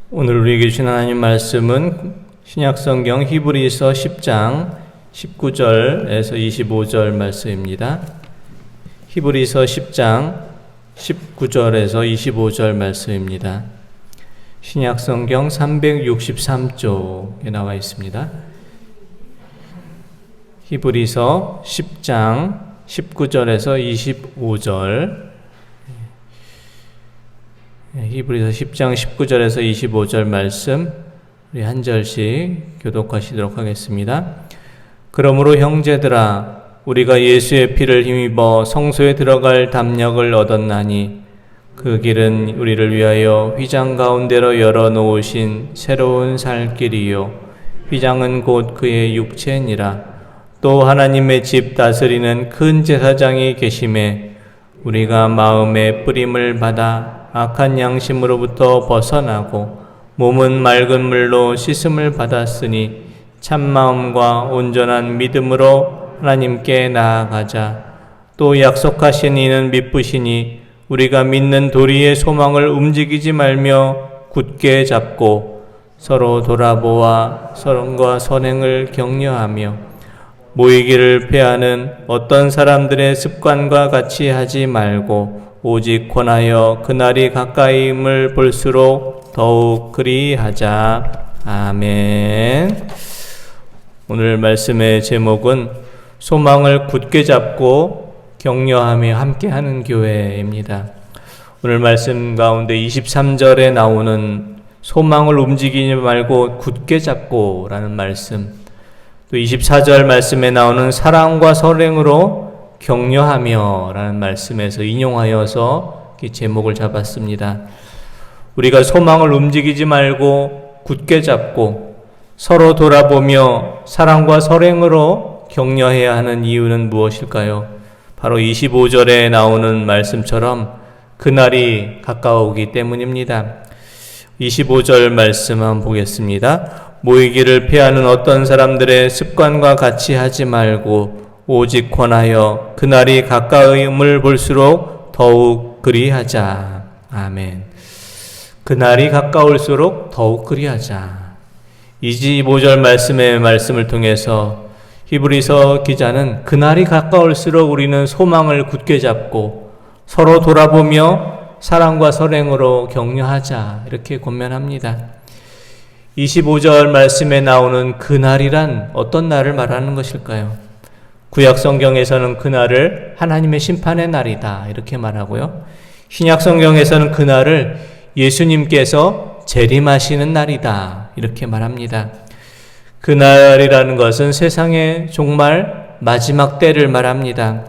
오늘 우리에게 주신 하나님 말씀은 신약성경 히브리서 10장 19절에서 25절 말씀입니다. 히브리서 10장 19절에서 25절 말씀입니다. 신약성경 363쪽에 나와 있습니다. 히브리서 10장 19절에서 25절, 히브리서 10장 19절에서 25절 말씀 우리 한 절씩 교독하시도록 하겠습니다. 그러므로 형제들아, 우리가 예수의 피를 힘입어 성소에 들어갈 담력을 얻었나니 그 길은 우리를 위하여 휘장 가운데로 열어놓으신 새로운 살 길이요, 휘장은 곧 그의 육체니라. 또 하나님의 집 다스리는 큰 제사장이 계심에 우리가 마음의 뿌림을 받아 악한 양심으로부터 벗어나고 몸은 맑은 물로 씻음을 받았으니 참마음과 온전한 믿음으로 하나님께 나아가자. 또 약속하신 이는 미쁘시니 우리가 믿는 도리의 소망을 움직이지 말며 굳게 잡고 서로 돌아보아 서론과 선행을 격려하며 모이기를 패하는 어떤 사람들의 습관과 같이 하지 말고 오직 권하여 그날이 가까이임을 볼수록 더욱 그리하자. 아멘. 오늘 말씀의 제목은 소망을 굳게 잡고 격려하며 함께하는 교회입니다. 오늘 말씀 가운데 23절에 나오는 소망을 움직이지 말고 굳게 잡고 라는 말씀, 또 24절 말씀에 나오는 사랑과 선행으로 격려하며 라는 말씀에서 인용하여서 제목을 잡았습니다. 우리가 소망을 움직이지 말고 굳게 잡고 서로 돌아보며 사랑과 선행으로 격려해야 하는 이유는 무엇일까요? 바로 25절에 나오는 말씀처럼 그날이 가까우기 때문입니다. 25절 말씀 한번 보겠습니다. 모이기를 피하는 어떤 사람들의 습관과 같이 하지 말고 오직 권하여 그날이 가까움을 볼수록 더욱 그리하자. 아멘. 그날이 가까울수록 더욱 그리하자. 25절 말씀을 통해서 히브리서 기자는 그날이 가까울수록 우리는 소망을 굳게 잡고 서로 돌아보며 사랑과 선행으로 격려하자, 이렇게 권면합니다. 25절 말씀에 나오는 그날이란 어떤 날을 말하는 것일까요? 구약 성경에서는 그날을 하나님의 심판의 날이다, 이렇게 말하고요. 신약 성경에서는 그날을 예수님께서 재림하시는 날이다, 이렇게 말합니다. 그날이라는 것은 세상의 종말 마지막 때를 말합니다.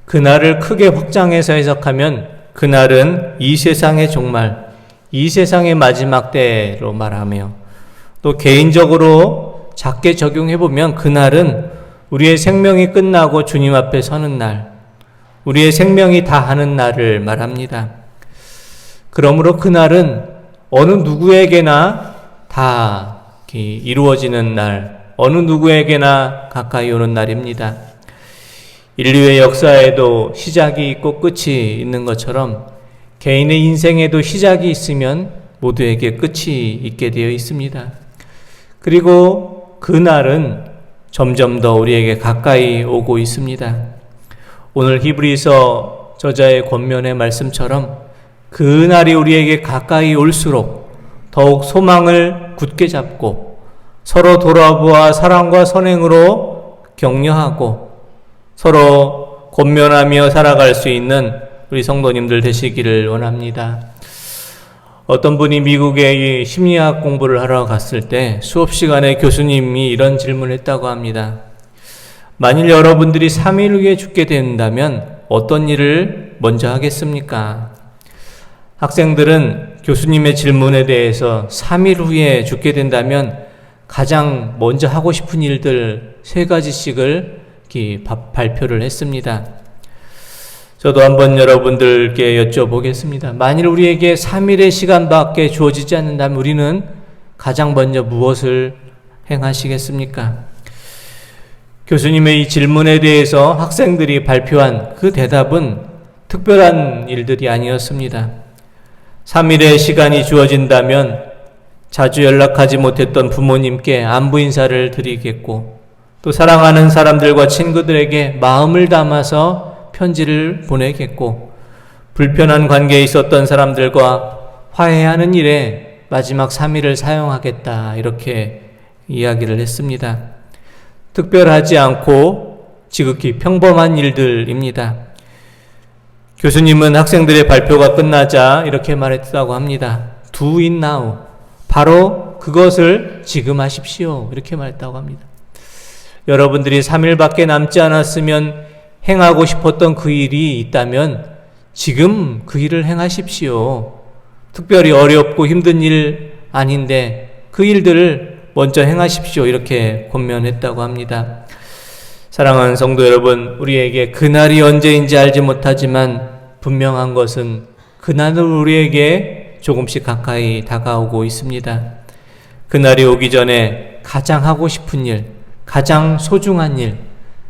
그날을 크게 확장해서 해석하면 그날은 이 세상의 종말, 이 세상의 마지막 때로 말하며, 또 개인적으로 작게 적용해보면 그날은 우리의 생명이 끝나고 주님 앞에 서는 날, 우리의 생명이 다하는 날을 말합니다. 그러므로 그날은 어느 누구에게나 다 이루어지는 날, 어느 누구에게나 가까이 오는 날입니다. 인류의 역사에도 시작이 있고 끝이 있는 것처럼 개인의 인생에도 시작이 있으면 모두에게 끝이 있게 되어 있습니다. 그리고 그날은 점점 더 우리에게 가까이 오고 있습니다. 오늘 히브리서 저자의 권면의 말씀처럼 그날이 우리에게 가까이 올수록 더욱 소망을 굳게 잡고 서로 돌아보아 사랑과 선행으로 격려하고 서로 권면하며 살아갈 수 있는 우리 성도님들 되시기를 원합니다. 어떤 분이 미국에 심리학 공부를 하러 갔을 때 수업 시간에 교수님이 이런 질문을 했다고 합니다. 만일 여러분들이 3일 후에 죽게 된다면 어떤 일을 먼저 하겠습니까? 학생들은 교수님의 질문에 대해서 3일 후에 죽게 된다면 가장 먼저 하고 싶은 일들 3가지씩을 발표를 했습니다. 저도 한번 여러분들께 여쭤보겠습니다. 만일 우리에게 3일의 시간밖에 주어지지 않는다면 우리는 가장 먼저 무엇을 행하시겠습니까? 교수님의 이 질문에 대해서 학생들이 발표한 그 대답은 특별한 일들이 아니었습니다. 3일의 시간이 주어진다면 자주 연락하지 못했던 부모님께 안부 인사를 드리겠고, 또 사랑하는 사람들과 친구들에게 마음을 담아서 편지를 보내겠고, 불편한 관계에 있었던 사람들과 화해하는 일에 마지막 3일을 사용하겠다, 이렇게 이야기를 했습니다. 특별하지 않고 지극히 평범한 일들입니다. 교수님은 학생들의 발표가 끝나자 이렇게 말했다고 합니다. Do it now. 바로 그것을 지금 하십시오. 이렇게 말했다고 합니다. 여러분들이 3일밖에 남지 않았으면 행하고 싶었던 그 일이 있다면 지금 그 일을 행하십시오. 특별히 어렵고 힘든 일 아닌데 그 일들을 먼저 행하십시오. 이렇게 권면했다고 합니다. 사랑하는 성도 여러분, 우리에게 그날이 언제인지 알지 못하지만 분명한 것은 그날은 우리에게 조금씩 가까이 다가오고 있습니다. 그날이 오기 전에 가장 하고 싶은 일, 가장 소중한 일,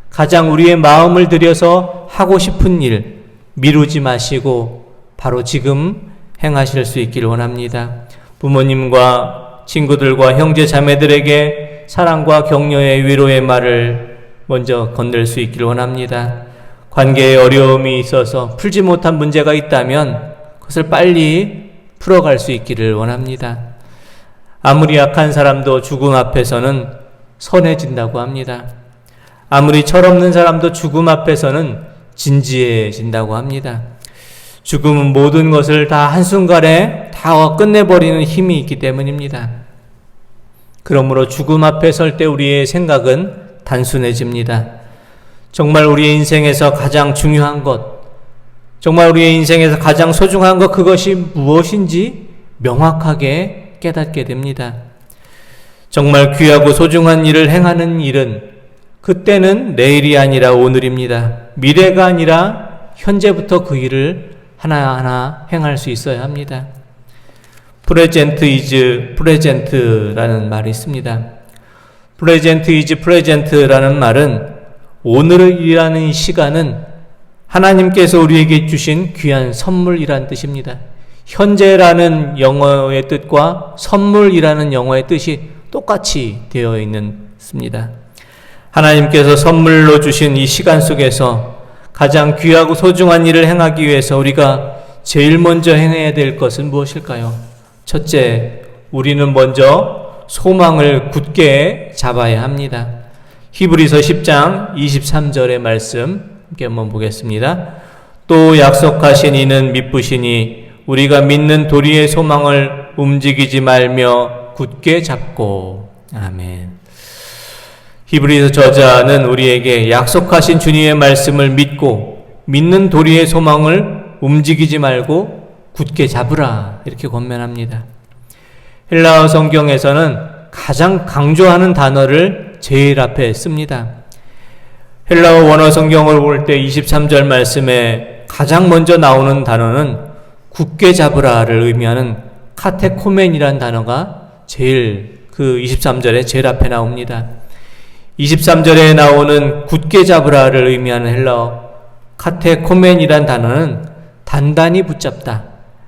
가장 우리의 마음을 들여서 하고 싶은 일 미루지 마시고 바로 지금 행하실 수 있기를 원합니다. 부모님과 친구들과 형제 자매들에게 사랑과 격려의 위로의 말을 먼저 건넬 수 있기를 원합니다. 관계에 어려움이 있어서 풀지 못한 문제가 있다면 그것을 빨리 풀어갈 수 있기를 원합니다. 아무리 약한 사람도 죽음 앞에서는 선해진다고 합니다. 아무리 철없는 사람도 죽음 앞에서는 진지해진다고 합니다. 죽음은 모든 것을 다 한순간에 다 끝내버리는 힘이 있기 때문입니다. 그러므로 죽음 앞에 설 때 우리의 생각은 단순해집니다. 정말 우리의 인생에서 가장 중요한 것, 정말 우리의 인생에서 가장 소중한 것, 그것이 무엇인지 명확하게 깨닫게 됩니다. 정말 귀하고 소중한 일을 행하는 일은 그때는 내일이 아니라 오늘입니다. 미래가 아니라 현재부터 그 일을 하나하나 행할 수 있어야 합니다. Present is present라는 말이 있습니다. Present is present라는 말은 오늘이라는 이 시간은 하나님께서 우리에게 주신 귀한 선물이란 뜻입니다. 현재라는 영어의 뜻과 선물이라는 영어의 뜻이 똑같이 되어 있습니다. 하나님께서 선물로 주신 이 시간 속에서 가장 귀하고 소중한 일을 행하기 위해서 우리가 제일 먼저 행해야 될 것은 무엇일까요? 첫째, 우리는 먼저 소망을 굳게 잡아야 합니다. 히브리서 10장 23절의 말씀 함께 한번 보겠습니다. 또 약속하신 이는 미쁘시니 우리가 믿는 도리의 소망을 움직이지 말며 굳게 잡고. 아멘. 히브리서 저자는 우리에게 약속하신 주님의 말씀을 믿고 믿는 도리의 소망을 움직이지 말고 굳게 잡으라, 이렇게 권면합니다. 헬라어 성경에서는 가장 강조하는 단어를 제일 앞에 씁니다. 헬라어 원어 성경을 볼 때 23절 말씀에 가장 먼저 나오는 단어는 굳게 잡으라를 의미하는 카테코멘이라는 단어가 제일 그 23절에 제일 앞에 나옵니다. 23절에 나오는 굳게 잡으라를 의미하는 헬라어 카테코멘이란 단어는 단단히 붙잡다,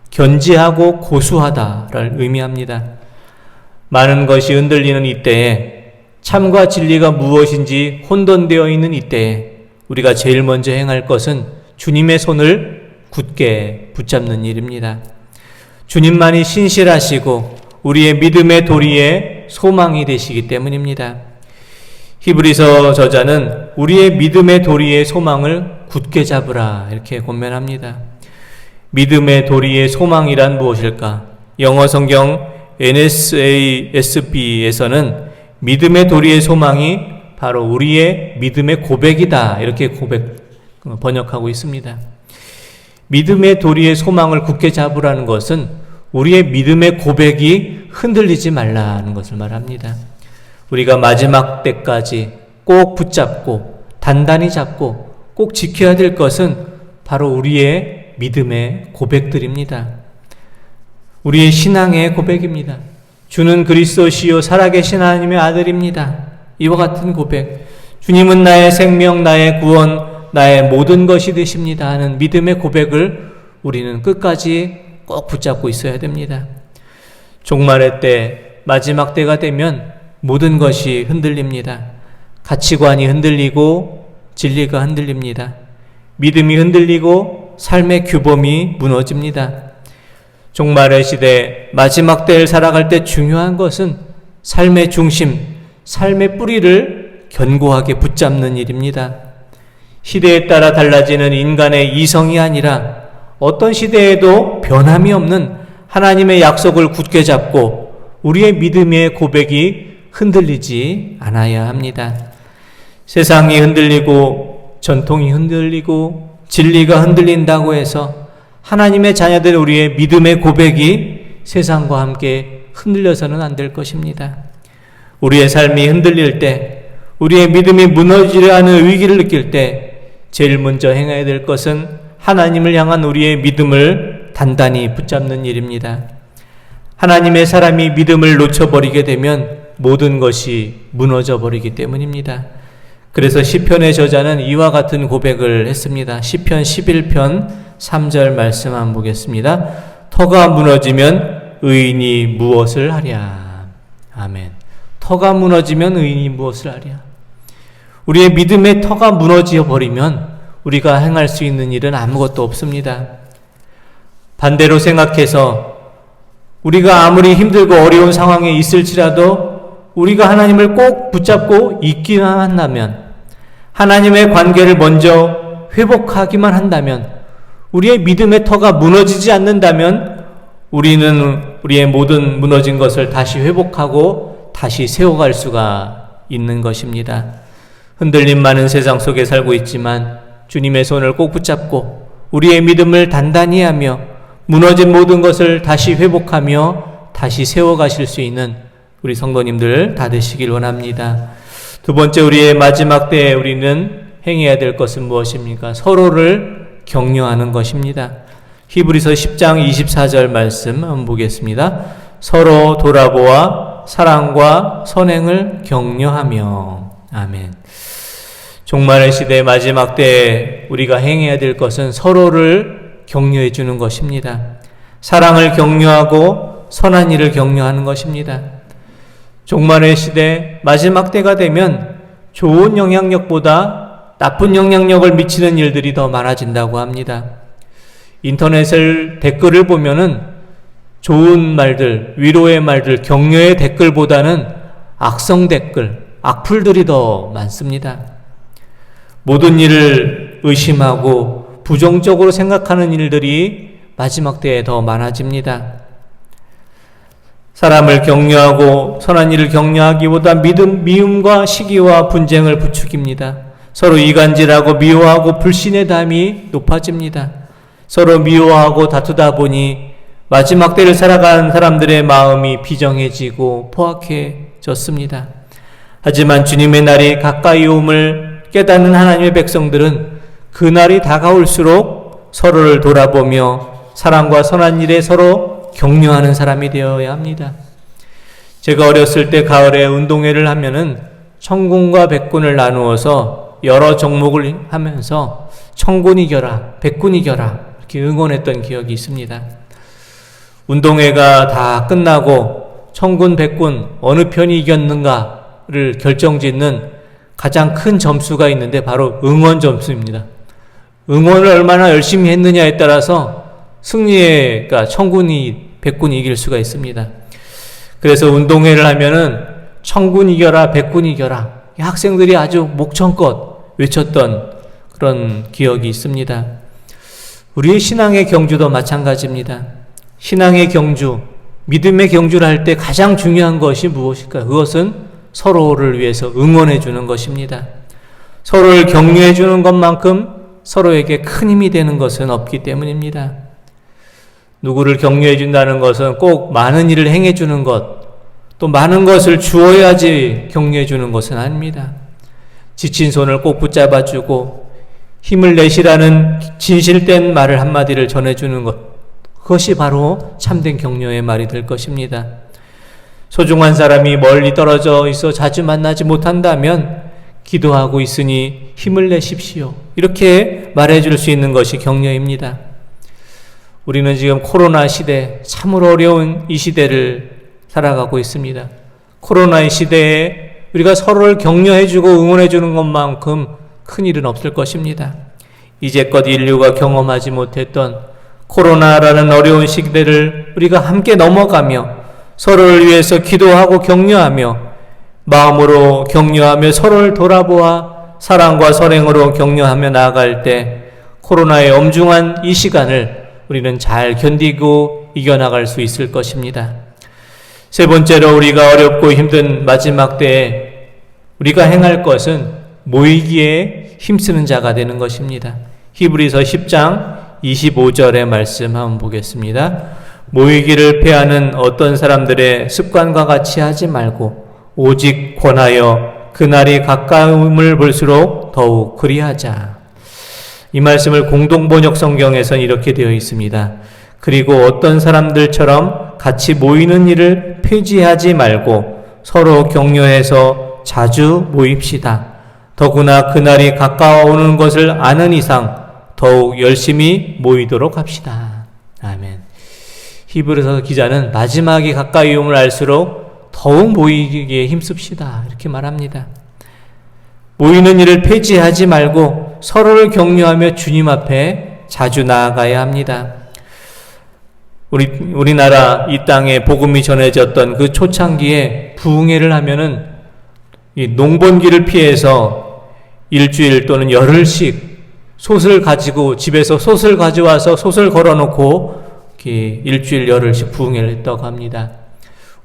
견지하고 고수하다를 의미합니다. 많은 것이 흔들리는 이때에, 참과 진리가 무엇인지 혼돈되어 있는 이때에 우리가 제일 먼저 행할 것은 주님의 손을 굳게 붙잡는 일입니다. 주님만이 신실하시고 우리의 믿음의 도리에 소망이 되시기 때문입니다. 히브리서 저자는 우리의 믿음의 도리의 소망을 굳게 잡으라, 이렇게 권면합니다. 믿음의 도리의 소망이란 무엇일까? 영어 성경 NASB에서는 믿음의 도리의 소망이 바로 우리의 믿음의 고백이다, 이렇게 번역하고 있습니다. 믿음의 도리의 소망을 굳게 잡으라는 것은 우리의 믿음의 고백이 흔들리지 말라는 것을 말합니다. 우리가 마지막 때까지 꼭 붙잡고 단단히 잡고 꼭 지켜야 될 것은 바로 우리의 믿음의 고백들입니다. 우리의 신앙의 고백입니다. 주는 그리스도시요 살아계신 하나님의 아들입니다. 이와 같은 고백, 주님은 나의 생명, 나의 구원, 나의 모든 것이 되십니다 하는 믿음의 고백을 우리는 끝까지 꼭 붙잡고 있어야 됩니다. 종말의 때, 마지막 때가 되면 모든 것이 흔들립니다. 가치관이 흔들리고 진리가 흔들립니다. 믿음이 흔들리고 삶의 규범이 무너집니다. 종말의 시대, 마지막 때를 살아갈 때 중요한 것은 삶의 중심, 삶의 뿌리를 견고하게 붙잡는 일입니다. 시대에 따라 달라지는 인간의 이성이 아니라 어떤 시대에도 변함이 없는 하나님의 약속을 굳게 잡고 우리의 믿음의 고백이 흔들리지 않아야 합니다. 세상이 흔들리고 전통이 흔들리고 진리가 흔들린다고 해서 하나님의 자녀된 우리의 믿음의 고백이 세상과 함께 흔들려서는 안 될 것입니다. 우리의 삶이 흔들릴 때, 우리의 믿음이 무너지려 하는 위기를 느낄 때 제일 먼저 행해야 될 것은 하나님을 향한 우리의 믿음을 단단히 붙잡는 일입니다. 하나님의 사람이 믿음을 놓쳐버리게 되면 모든 것이 무너져 버리기 때문입니다. 그래서 시편의 저자는 이와 같은 고백을 했습니다. 시편 11편 3절 말씀 한번 보겠습니다. 터가 무너지면 의인이 무엇을 하랴. 아멘. 터가 무너지면 의인이 무엇을 하랴. 우리의 믿음의 터가 무너져 버리면 우리가 행할 수 있는 일은 아무것도 없습니다. 반대로 생각해서 우리가 아무리 힘들고 어려운 상황에 있을지라도 우리가 하나님을 꼭 붙잡고 있기만 한다면, 하나님의 관계를 먼저 회복하기만 한다면, 우리의 믿음의 터가 무너지지 않는다면 우리는 우리의 모든 무너진 것을 다시 회복하고 다시 세워갈 수가 있는 것입니다. 흔들림 많은 세상 속에 살고 있지만 주님의 손을 꼭 붙잡고 우리의 믿음을 단단히 하며 무너진 모든 것을 다시 회복하며 다시 세워가실 수 있는 우리 성도님들 다 되시길 원합니다. 두 번째, 우리의 마지막 때에 우리는 행해야 될 것은 무엇입니까? 서로를 격려하는 것입니다. 히브리서 10장 24절 말씀 한번 보겠습니다. 서로 돌아보아 사랑과 선행을 격려하며. 아멘. 종말의 시대 마지막 때에 우리가 행해야 될 것은 서로를 격려해 주는 것입니다. 사랑을 격려하고 선한 일을 격려하는 것입니다. 종말의 시대 마지막 때가 되면 좋은 영향력보다 나쁜 영향력을 미치는 일들이 더 많아진다고 합니다. 인터넷을 댓글을 보면은 좋은 말들, 위로의 말들, 격려의 댓글보다는 악성 댓글, 악플들이 더 많습니다. 모든 일을 의심하고 부정적으로 생각하는 일들이 마지막 때에 더 많아집니다. 사람을 격려하고 선한 일을 격려하기보다 미움과 시기와 분쟁을 부추깁니다. 서로 이간질하고 미워하고 불신의 담이 높아집니다. 서로 미워하고 다투다 보니 마지막 때를 살아가는 사람들의 마음이 비정해지고 포악해졌습니다. 하지만 주님의 날이 가까이 옴을 깨닫는 하나님의 백성들은 그 날이 다가올수록 서로를 돌아보며 사랑과 선한 일에 서로 격려하는 사람이 되어야 합니다. 제가 어렸을 때 가을에 운동회를 하면은 청군과 백군을 나누어서 여러 종목을 하면서 청군 이겨라, 백군 이겨라 이렇게 응원했던 기억이 있습니다. 운동회가 다 끝나고 청군, 백군 어느 편이 이겼는가를 결정짓는 가장 큰 점수가 있는데 바로 응원 점수입니다. 응원을 얼마나 열심히 했느냐에 따라서 승리가 청군이 백군이 이길 수가 있습니다. 그래서 운동회를 하면은 청군 이겨라, 백군 이겨라 학생들이 아주 목청껏 외쳤던 그런 기억이 있습니다. 우리의 신앙의 경주도 마찬가지입니다. 신앙의 경주, 믿음의 경주를 할 때 가장 중요한 것이 무엇일까요? 그것은 서로를 위해서 응원해 주는 것입니다. 서로를 격려해 주는 것만큼 서로에게 큰 힘이 되는 것은 없기 때문입니다. 누구를 격려해 준다는 것은 꼭 많은 일을 행해 주는 것, 또 많은 것을 주어야지 격려해 주는 것은 아닙니다. 지친 손을 꼭 붙잡아 주고 힘을 내시라는 진실된 말을 한마디를 전해주는 것, 그것이 바로 참된 격려의 말이 될 것입니다. 소중한 사람이 멀리 떨어져 있어 자주 만나지 못한다면 기도하고 있으니 힘을 내십시오. 이렇게 말해줄 수 있는 것이 격려입니다. 우리는 지금 코로나 시대, 참으로 어려운 이 시대를 살아가고 있습니다. 코로나의 시대에 우리가 서로를 격려해주고 응원해주는 것만큼 큰 일은 없을 것입니다. 이제껏 인류가 경험하지 못했던 코로나라는 어려운 시대를 우리가 함께 넘어가며 서로를 위해서 기도하고 격려하며 마음으로 격려하며 서로를 돌아보아 사랑과 선행으로 격려하며 나아갈 때 코로나의 엄중한 이 시간을 우리는 잘 견디고 이겨나갈 수 있을 것입니다. 세 번째로 우리가 어렵고 힘든 마지막 때에 우리가 행할 것은 모이기에 힘쓰는 자가 되는 것입니다. 히브리서 10장 25절의 말씀 한번 보겠습니다. 모이기를 패하는 어떤 사람들의 습관과 같이 하지 말고 오직 권하여 그날이 가까움을 볼수록 더욱 그리하자. 이 말씀을 공동번역 성경에서는 이렇게 되어 있습니다. 그리고 어떤 사람들처럼 같이 모이는 일을 폐지하지 말고 서로 격려해서 자주 모입시다. 더구나 그날이 가까워오는 것을 아는 이상 더욱 열심히 모이도록 합시다. 아멘. 히브리서 기자는 마지막이 가까이 오면 알수록 더욱 모이기에 힘씁시다. 이렇게 말합니다. 모이는 일을 폐지하지 말고 서로를 격려하며 주님 앞에 자주 나아가야 합니다. 우리나라 이 땅에 복음이 전해졌던 그 초창기에 부흥회를 하면은 이 농번기를 피해서 일주일 또는 열흘씩 솥을 가지고 집에서 솥을 가져와서 솥을 걸어놓고 일주일 열흘씩 부흥회를 했다고 합니다.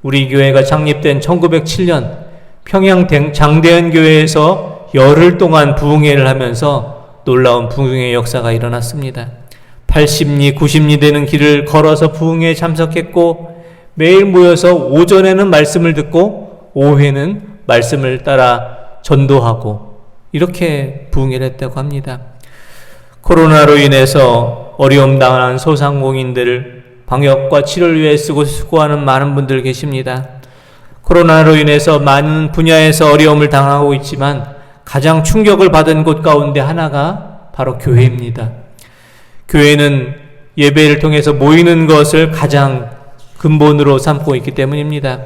우리 교회가 창립된 1907년 평양 장대현 교회에서 열흘 동안 부흥회를 하면서 놀라운 부흥회 역사가 일어났습니다. 80리, 90리 되는 길을 걸어서 부흥회에 참석했고 매일 모여서 오전에는 말씀을 듣고 오후에는 말씀을 따라 전도하고 이렇게 부흥회를 했다고 합니다. 코로나로 인해서 어려움 당한 소상공인들 방역과 치료를 위해 수고하는 많은 분들 계십니다. 코로나로 인해서 많은 분야에서 어려움을 당하고 있지만 가장 충격을 받은 곳 가운데 하나가 바로 교회입니다. 교회는 예배를 통해서 모이는 것을 가장 근본으로 삼고 있기 때문입니다.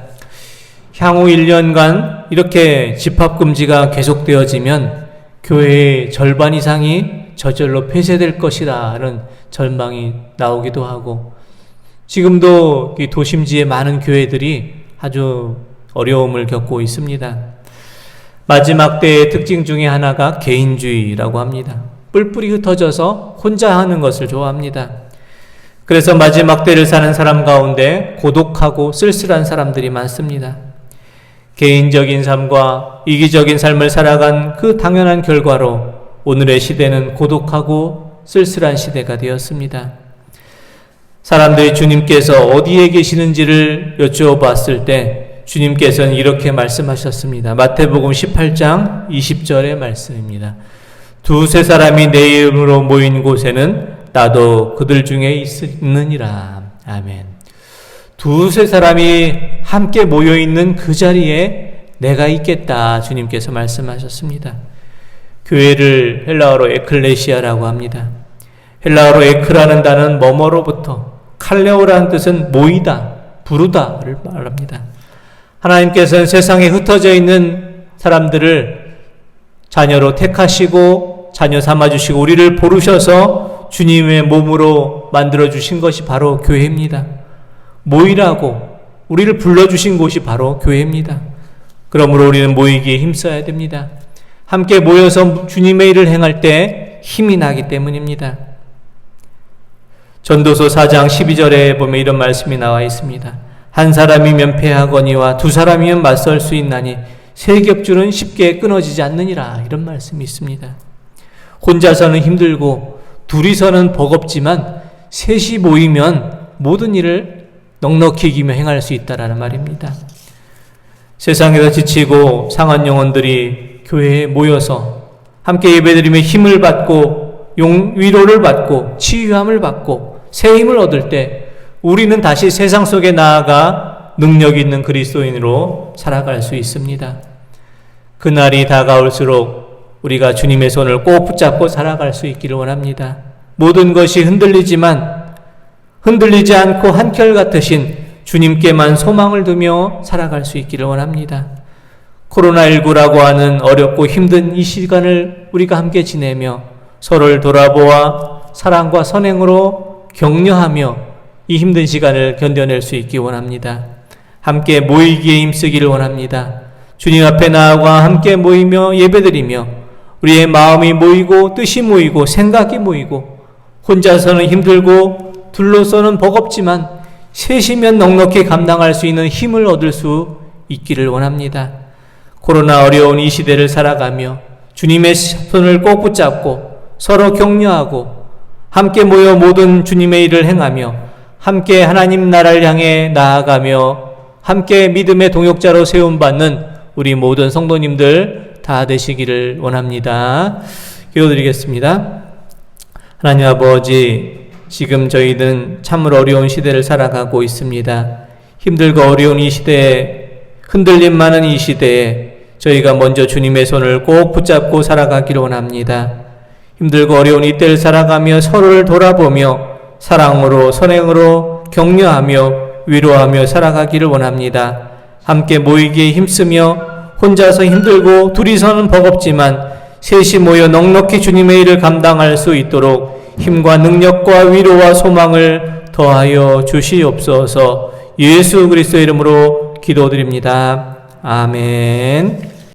향후 1년간 이렇게 집합금지가 계속되어지면 교회의 절반 이상이 저절로 폐쇄될 것이라는 전망이 나오기도 하고 지금도 도심지의 많은 교회들이 아주 어려움을 겪고 있습니다. 마지막 때의 특징 중에 하나가 개인주의라고 합니다. 뿔뿔이 흩어져서 혼자 하는 것을 좋아합니다. 그래서 마지막 때를 사는 사람 가운데 고독하고 쓸쓸한 사람들이 많습니다. 개인적인 삶과 이기적인 삶을 살아간 그 당연한 결과로 오늘의 시대는 고독하고 쓸쓸한 시대가 되었습니다. 사람들이 주님께서 어디에 계시는지를 여쭈어봤을 때 주님께서는 이렇게 말씀하셨습니다. 마태복음 18장 20절의 말씀입니다. 두세 사람이 내 이름으로 모인 곳에는 나도 그들 중에 있느니라. 아멘. 두세 사람이 함께 모여있는 그 자리에 내가 있겠다. 주님께서 말씀하셨습니다. 교회를 헬라어로 에클레시아라고 합니다. 헬라어로 에크라는 단어는 뭐뭐로부터, 칼레오라는 뜻은 모이다, 부르다를 말합니다. 하나님께서는 세상에 흩어져 있는 사람들을 자녀로 택하시고 자녀 삼아주시고 우리를 부르셔서 주님의 몸으로 만들어주신 것이 바로 교회입니다. 모이라고 우리를 불러주신 곳이 바로 교회입니다. 그러므로 우리는 모이기에 힘써야 됩니다. 함께 모여서 주님의 일을 행할 때 힘이 나기 때문입니다. 전도서 4장 12절에 보면 이런 말씀이 나와 있습니다. 한 사람이면 패하거니와 두 사람이면 맞설 수 있나니 세 겹줄은 쉽게 끊어지지 않느니라. 이런 말씀이 있습니다. 혼자서는 힘들고 둘이서는 버겁지만 셋이 모이면 모든 일을 넉넉히 이기며 행할 수 있다라는 말입니다. 세상에서 지치고 상한 영혼들이 교회에 모여서 함께 예배드리며 힘을 받고 위로를 받고 치유함을 받고 새 힘을 얻을 때 우리는 다시 세상 속에 나아가 능력 있는 그리스도인으로 살아갈 수 있습니다. 그날이 다가올수록 우리가 주님의 손을 꼭 붙잡고 살아갈 수 있기를 원합니다. 모든 것이 흔들리지만 흔들리지 않고 한결같으신 주님께만 소망을 두며 살아갈 수 있기를 원합니다. 코로나19라고 하는 어렵고 힘든 이 시간을 우리가 함께 지내며 서로를 돌아보아 사랑과 선행으로 격려하며 이 힘든 시간을 견뎌낼 수 있기 원합니다. 함께 모이기에 힘쓰기를 원합니다. 주님 앞에 나아가 함께 모이며 예배드리며 우리의 마음이 모이고 뜻이 모이고 생각이 모이고 혼자서는 힘들고 둘로서는 버겁지만 셋이면 넉넉히 감당할 수 있는 힘을 얻을 수 있기를 원합니다. 코로나 어려운 이 시대를 살아가며 주님의 손을 꼭 붙잡고 서로 격려하고 함께 모여 모든 주님의 일을 행하며 함께 하나님 나라를 향해 나아가며 함께 믿음의 동역자로 세움받는 우리 모든 성도님들 다 되시기를 원합니다. 기도드리겠습니다. 하나님 아버지, 지금 저희는 참으로 어려운 시대를 살아가고 있습니다. 힘들고 어려운 이 시대에, 흔들림 많은 이 시대에 저희가 먼저 주님의 손을 꼭 붙잡고 살아가기를 원합니다. 힘들고 어려운 이때를 살아가며 서로를 돌아보며 사랑으로 선행으로 격려하며 위로하며 살아가기를 원합니다. 함께 모이기에 힘쓰며 혼자서 힘들고 둘이서는 버겁지만 셋이 모여 넉넉히 주님의 일을 감당할 수 있도록 힘과 능력과 위로와 소망을 더하여 주시옵소서. 예수 그리스도의 이름으로 기도드립니다. 아멘.